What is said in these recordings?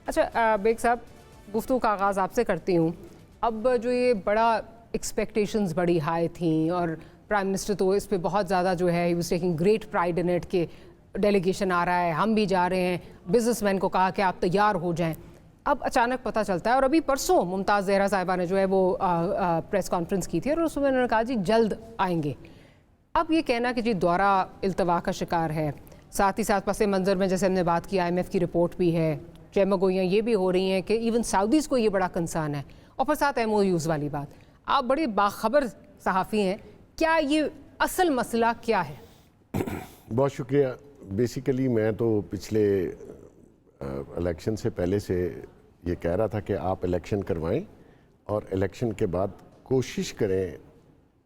अच्छा बेग साहब, गुफ्तगू का आगाज़ आपसे करती हूँ। अब जो ये बड़ा एक्सपेक्टेशंस बड़ी हाई थी और प्राइम मिनिस्टर तो इस पे बहुत ज़्यादा जो है he was taking great pride in it कि डेलीगेशन आ रहा है, हम भी जा रहे हैं, बिजनेसमैन को कहा कि आप तैयार हो जाएं। अब अचानक पता चलता है, और अभी परसों मुमताज़ ज़हरा साहिबा ने जो है वो प्रेस कॉन्फ्रेंस की थी और उसमें उन्होंने कहा जी जल्द आएंगे। अब ये कहना कि जी दौरा इल्तवा का शिकार है, साथ ही साथ पस मंज़र में जैसे हमने बात की IMF की रिपोर्ट भी है, चहमगोइयाँ ये भी हो रही हैं कि इवन सऊदीज़ को ये बड़ा कंसर्न है, और फिर साथ MOUs वाली बात। आप बड़े बाखबर सहाफ़ी हैं, क्या ये असल मसला क्या है? बहुत शुक्रिया। बेसिकली मैं तो पिछले इलेक्शन से पहले से ये कह रहा था कि आप इलेक्शन करवाएं और इलेक्शन के बाद कोशिश करें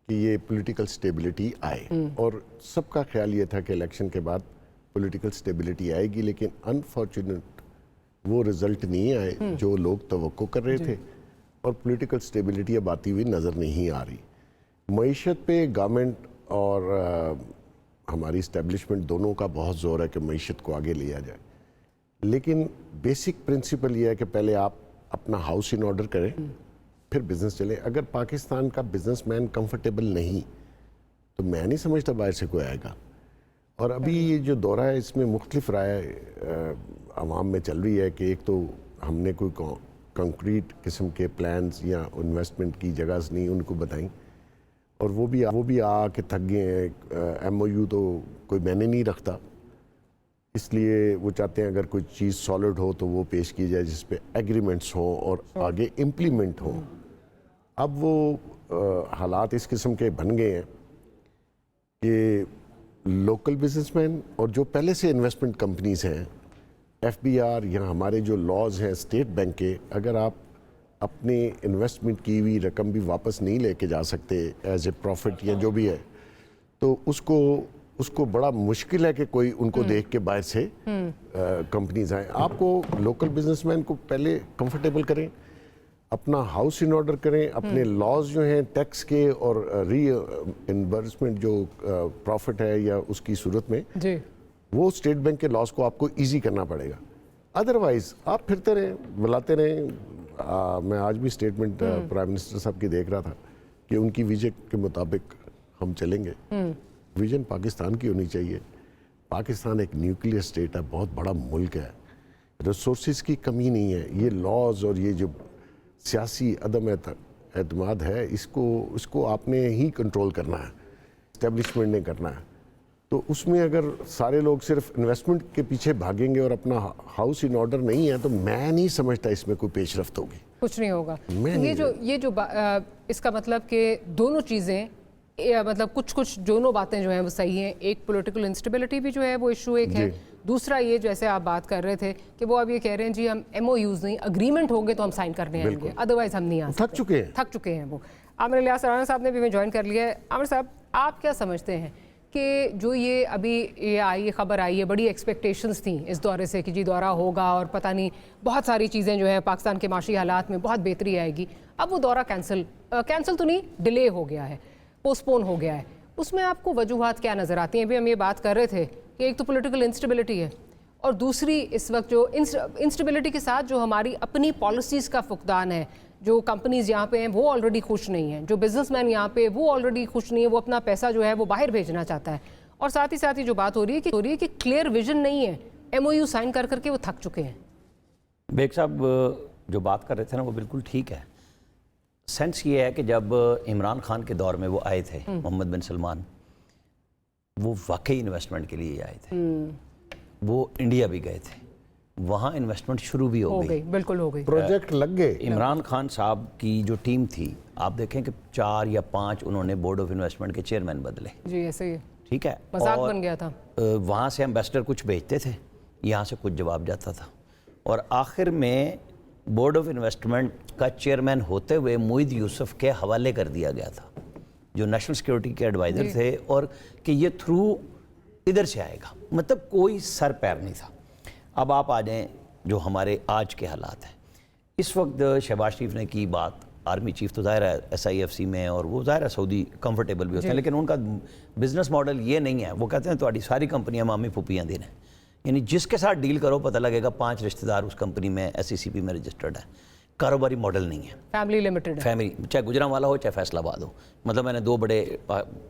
कि ये पॉलिटिकल स्टेबिलिटी आए, और सबका ख्याल ये था कि इलेक्शन के बाद पॉलिटिकल स्टेबिलिटी आएगी, लेकिन अनफॉर्चुनेट वो रिज़ल्ट नहीं आए जो लोग तवक्को कर रहे थे, और पॉलिटिकल स्टेबिलिटी अब आती हुई नज़र नहीं आ रही। मईशत पे गवर्नमेंट और हमारी इस्टेब्लिशमेंट दोनों का बहुत ज़ोर है कि मईशत को आगे लिया जाए, लेकिन बेसिक प्रिंसिपल ये है कि पहले आप अपना हाउस इन ऑर्डर करें, फिर बिज़नेस चले। अगर पाकिस्तान का बिजनेसमैन कंफर्टेबल नहीं तो मैं नहीं समझता बाहर से कोई आएगा। और अभी ये जो दौरा है इसमें मुख्तलिफ राय आवाम में चल रही है कि एक तो हमने कोई कंक्रीट किस्म के प्लान्स या इन्वेस्टमेंट की जगह नहीं उनको बताई, और वो भी आ के थक गए हैं। MOU तो कोई मैंने नहीं रखता, इसलिए वो चाहते हैं अगर कोई चीज़ सॉलिड हो तो वो पेश की जाए जिस पे एग्रीमेंट्स हो और आगे इम्प्लीमेंट हो। अब वो हालात इस किस्म के बन गए हैं कि लोकल बिजनेसमैन और जो पहले से इन्वेस्टमेंट कंपनीज हैं, FBR या हमारे जो लॉज हैं स्टेट बैंक के, अगर आप अपने इन्वेस्टमेंट की हुई रकम भी वापस नहीं लेके जा सकते एज ए प्रॉफिट या जो भी है, तो उसको बड़ा मुश्किल है कि कोई उनको देख के बाहर से कंपनीज आए। आपको लोकल बिजनेसमैन को पहले कंफर्टेबल करें, अपना हाउस इन ऑर्डर करें, अपने लॉज जो हैं टैक्स के और री इन्वर्समेंट जो प्रॉफिट है या उसकी सूरत में जी, वो स्टेट बैंक के लॉस को आपको इजी करना पड़ेगा। अदरवाइज आप फिरते रहें, बुलाते रहें। मैं आज भी स्टेटमेंट प्राइम मिनिस्टर साहब की देख रहा था कि उनकी विजन के मुताबिक हम चलेंगे। विजन पाकिस्तान की होनी चाहिए। पाकिस्तान एक न्यूक्लियर स्टेट है, बहुत बड़ा मुल्क है, रिसोर्सेज की कमी नहीं है। ये लॉज और ये जो सियासी अदम एतमाद है, इसको आपने ही कंट्रोल करना है, इस्टेब्लिशमेंट ने करना है। तो उसमें अगर सारे लोग सिर्फ इन्वेस्टमेंट के पीछे भागेंगे और अपना हाउस इन ऑर्डर नहीं है, तो मैं नहीं समझता इसमें कोई पेशरफ्त होगी। कुछ नहीं होगा। ये जो इसका मतलब कि दोनों चीज़ें, मतलब कुछ दोनों बातें जो हैं वो सही हैं। एक पॉलिटिकल इंस्टेबिलिटी भी जो है वो इशू एक है, दूसरा ये जैसे आप बात कर रहे थे कि वो अब ये कह रहे हैं जी हम MOUs नहीं, अग्रीमेंट होंगे तो हम साइन करने आएंगे, अदरवाइज हम नहीं आ सकते। थक चुके हैं वो। आमिर इलियास राना साहब ने भी हमें ज्वाइन कर लिया है। आमिर साहब, आप क्या समझते हैं कि जो ये अभी ये खबर आई है, बड़ी एक्सपेक्टेशंस थी इस दौरे से कि जी दौरा होगा और पता नहीं बहुत सारी चीज़ें जो है पाकिस्तान के माशी हालात में बहुत बेहतरी आएगी, अब वो दौरा कैंसिल तो नहीं, डिले हो गया है, पोस्टपोन हो गया है। उसमें आपको वजूहात क्या नज़र आती हैं? अभी हम ये बात कर रहे थे कि एक तो पॉलिटिकल इंस्टेबिलिटी है, और दूसरी इस वक्त जो इंस्टेबिलिटी के साथ जो हमारी अपनी पॉलिसीज़ का फुकदान है। जो कंपनीज यहाँ पे हैं वो ऑलरेडी खुश नहीं हैं, जो बिजनेसमैन यहाँ पे वो ऑलरेडी खुश नहीं है, वो अपना पैसा जो है वो बाहर भेजना चाहता है। और साथ ही जो बात हो रही है कि क्लियर विजन नहीं है, MOU साइन कर करके वो थक चुके हैं। बेग साहब जो बात कर रहे थे ना वो बिल्कुल ठीक है। सेंस ये है कि जब इमरान खान के दौर में वो आए थे, मोहम्मद बिन सलमान, वो वाकई इन्वेस्टमेंट के लिए आए थे, वो इंडिया भी गए थे, वहाँ इन्वेस्टमेंट शुरू भी हो गई, बिल्कुल हो गई, प्रोजेक्ट लग गए। इमरान खान साहब की जो टीम थी, आप देखें कि 4 या 5 उन्होंने बोर्ड ऑफ इन्वेस्टमेंट के चेयरमैन बदले। जी ऐसे ही, ठीक है, मजाक बन गया था। वहाँ से एम्बेसडर कुछ भेजते थे, यहाँ से कुछ जवाब जाता था, और आखिर में बोर्ड ऑफ इन्वेस्टमेंट का चेयरमैन होते हुए मोईद यूसुफ के हवाले कर दिया गया था, जो नेशनल सिक्योरिटी के एडवाइज़र थे, और कि ये थ्रू इधर से आएगा, मतलब कोई सर पैर नहीं था। अब आप आ जाएँ जो हमारे आज के हालात हैं। इस वक्त शहबाज शरीफ ने की बात, आर्मी चीफ तो ज़ाहिर है SIFC में, और वो ज़ाहिर है सऊदी कंफर्टेबल भी होते हैं, लेकिन उनका बिज़नेस मॉडल ये नहीं है। वो कहते हैं तुम्हारी सारी कंपनियां मामी फुपियाँ देने, یعنی جس کے ساتھ ڈیل کرو پتہ لگے گا 5 رشتہ دار اس کمپنی میں SECP میں رجسٹرڈ ہے. کاروباری ماڈل نہیں ہے, فیملی لمیٹڈ ہے. فیملی, چاہے گجرانوالا ہو چاہے فیصل آباد ہو. مطلب میں نے 2 بڑے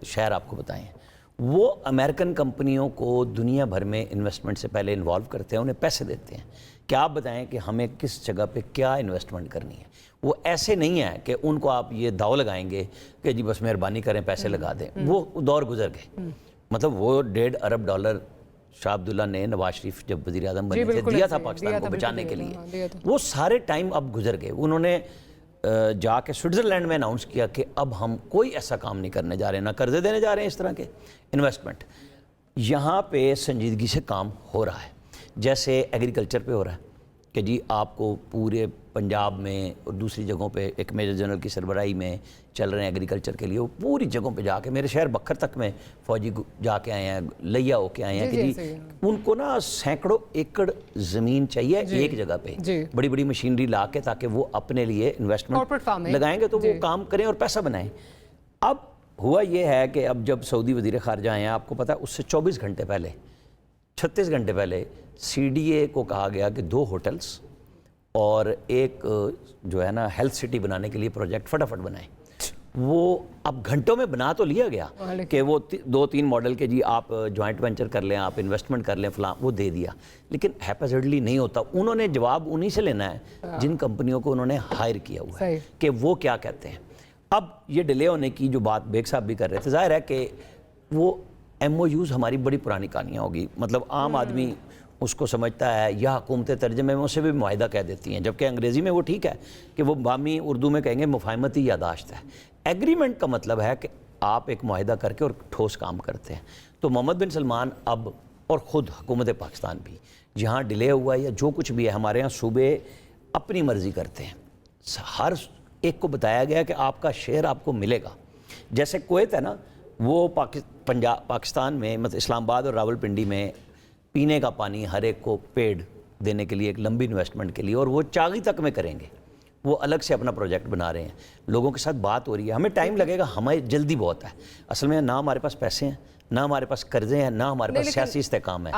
شہر آپ کو بتائے ہیں. وہ امریکن کمپنیوں کو دنیا بھر میں انویسٹمنٹ سے پہلے انوالو کرتے ہیں, انہیں پیسے دیتے ہیں کہ آپ بتائیں کہ ہمیں کس جگہ پہ کیا انویسٹمنٹ کرنی ہے. وہ ایسے نہیں ہے کہ ان کو آپ یہ داؤ لگائیں گے کہ جی بس مہربانی کریں پیسے لگا دیں. وہ دور گزر گئے. مطلب وہ $1.5 ارب شاہ عبداللہ نے نواز شریف جب وزیر اعظم بنے تھے دیا تھا پاکستان کو بچانے کے لیے. وہ سارے ٹائم اب گزر گئے. انہوں نے جا کے سوئٹزرلینڈ میں اناؤنس کیا کہ اب ہم کوئی ایسا کام نہیں کرنے جا رہے, نہ قرضے دینے جا رہے ہیں اس طرح کے انویسٹمنٹ. یہاں پہ سنجیدگی سے کام ہو رہا ہے, جیسے ایگریکلچر پہ ہو رہا ہے کہ جی آپ کو پورے پنجاب میں اور دوسری جگہوں پہ ایک میجر جنرل کی سربراہی میں چل رہے ہیں ایگریکلچر کے لیے. وہ پوری جگہوں پہ جا کے, میرے شہر بکھر تک میں فوجی جا کے آئے ہیں, لیا ہو کے آئے ہیں کہ جی ان کو نا سینکڑوں ایکڑ زمین چاہیے ایک جگہ پہ, بڑی بڑی مشینری لا کے, تاکہ وہ اپنے لیے انویسٹمنٹ لگائیں گے تو وہ کام کریں اور پیسہ بنائیں. اب ہوا یہ ہے کہ اب جب سعودی وزیر خارجہ آئے ہیں, آپ کو پتہ ہے اس سے 24 گھنٹے پہلے 36 گھنٹے پہلے CDA کو کہا گیا کہ 2 ہوٹلز اور ایک جو ہے نا ہیلتھ سٹی بنانے کے لیے پروجیکٹ فٹافٹ بنائیں. وہ اب گھنٹوں میں بنا تو لیا گیا کہ وہ 2-3 ماڈل کے جی آپ جوائنٹ وینچر کر لیں, آپ انویسٹمنٹ کر لیں فلاں, وہ دے دیا. لیکن ہیپیزڈلی نہیں ہوتا. انہوں نے جواب انہی سے لینا ہے جن کمپنیوں کو انہوں نے ہائر کیا ہوا ہے کہ وہ کیا کہتے ہیں. اب یہ ڈیلے ہونے کی جو بات بیگ صاحب بھی کر رہے تھے, ظاہر ہے کہ وہ MOUs ہماری بڑی پرانی کہانیاں ہوگی. مطلب عام آدمی اس کو سمجھتا ہے, یا حکومت ترجمے میں اسے بھی معاہدہ کہہ دیتی ہیں, جبکہ انگریزی میں وہ ٹھیک ہے کہ وہ بامی اردو میں کہیں گے مفاہمتی یاداشت ہے. ایگریمنٹ کا مطلب ہے کہ آپ ایک معاہدہ کر کے اور ٹھوس کام کرتے ہیں. تو محمد بن سلمان اب اور خود حکومت پاکستان بھی جہاں ڈیلے ہوا ہے یا جو کچھ بھی ہے, ہمارے ہاں صوبے اپنی مرضی کرتے ہیں. ہر ایک کو بتایا گیا کہ آپ کا شیئر آپ کو ملے گا. جیسے کویت ہے نا, وہ پاکستان میں مطلب اسلام آباد اور راول پنڈی میں پینے کا پانی ہر ایک کو پیڈ دینے کے لیے ایک لمبی انویسٹمنٹ کے لیے, اور وہ چاغی تک میں کریں گے. وہ الگ سے اپنا پروجیکٹ بنا رہے ہیں. لوگوں کے ساتھ بات ہو رہی ہے. ہمیں ٹائم لگے گا, ہمیں جلدی بہت ہے. اصل میں نہ ہمارے پاس پیسے ہیں, نہ ہمارے پاس قرضے ہیں, نہ ہمارے پاس سیاسی استحکام ہے.